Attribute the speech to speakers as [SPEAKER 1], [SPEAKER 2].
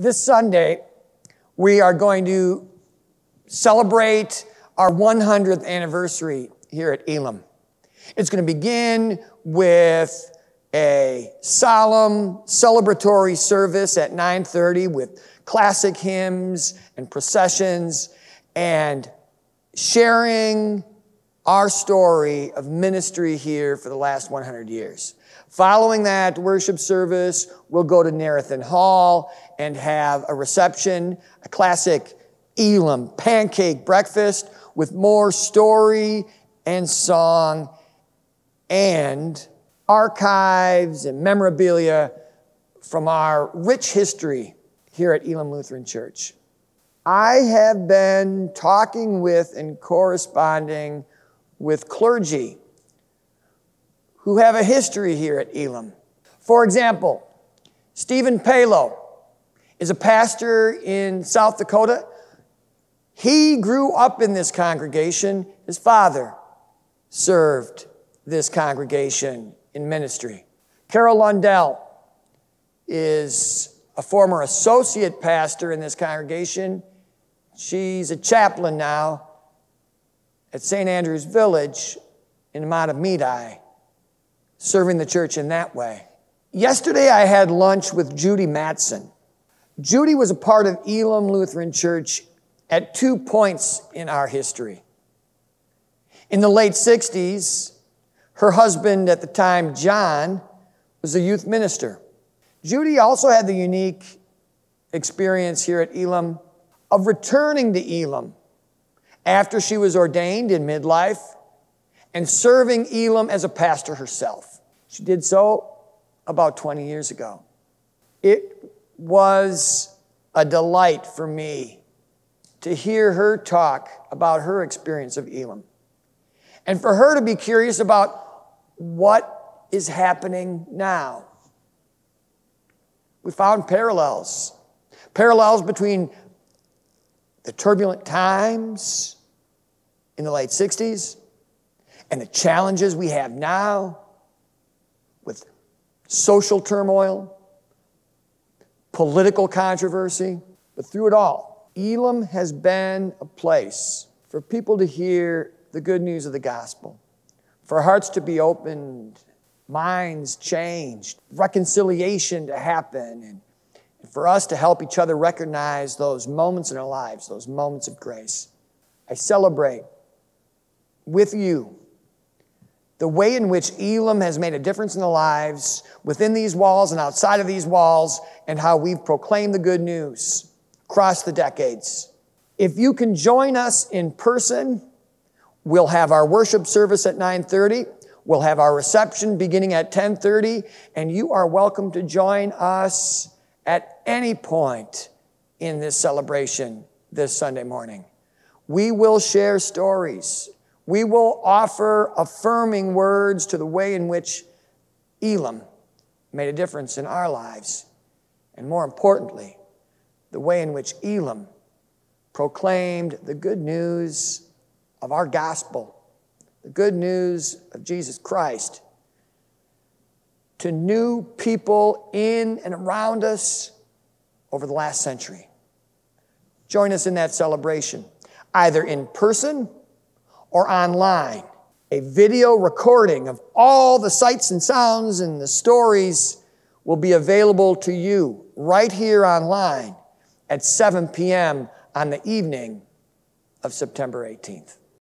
[SPEAKER 1] This Sunday, we are going to celebrate our 100th anniversary here at Elim. It's going to begin with a solemn celebratory service at 9:30 with classic hymns and processions and sharing our story of ministry here for the last 100 years. Following that worship service, we'll go to Narathan Hall and have a reception, a classic Elim pancake breakfast with more story and song and archives and memorabilia from our rich history here at Elim Lutheran Church. I have been talking with and corresponding with clergy who have a history here at Elim. For example, Stephen Palo is a pastor in South Dakota. He grew up in this congregation. His father served this congregation in ministry. Carol Lundell is a former associate pastor in this congregation. She's a chaplain now at St. Andrew's Village in Matamidi, serving the church in that way. Yesterday I had lunch with Judy Matson. Judy was a part of Elim Lutheran Church at 2 points in our history. In the late 60s, her husband at the time, John, was a youth minister. Judy also had the unique experience here at Elim of returning to Elim after she was ordained in midlife and serving Elim as a pastor herself. She did so about 20 years ago. It was a delight for me to hear her talk about her experience of Elim and for her to be curious about what is happening now. We found parallels between the turbulent times in the late 60s and the challenges we have now with social turmoil, political controversy. But through it all, Elim has been a place for people to hear the good news of the gospel, for hearts to be opened, minds changed, reconciliation to happen, and for us to help each other recognize those moments in our lives, those moments of grace. I celebrate with you the way in which Elim has made a difference in the lives within these walls and outside of these walls, and how we've proclaimed the good news across the decades. If you can join us in person, we'll have our worship service at 9:30. We'll have our reception beginning at 10:30, and you are welcome to join us at any point in this celebration this Sunday morning. We will share stories. We will offer affirming words to the way in which Elim made a difference in our lives, and more importantly, the way in which Elim proclaimed the good news of our gospel, the good news of Jesus Christ, to new people in and around us over the last century. Join us in that celebration, either in person or online. A video recording of all the sights and sounds and the stories will be available to you right here online at 7 p.m. on the evening of September 18th.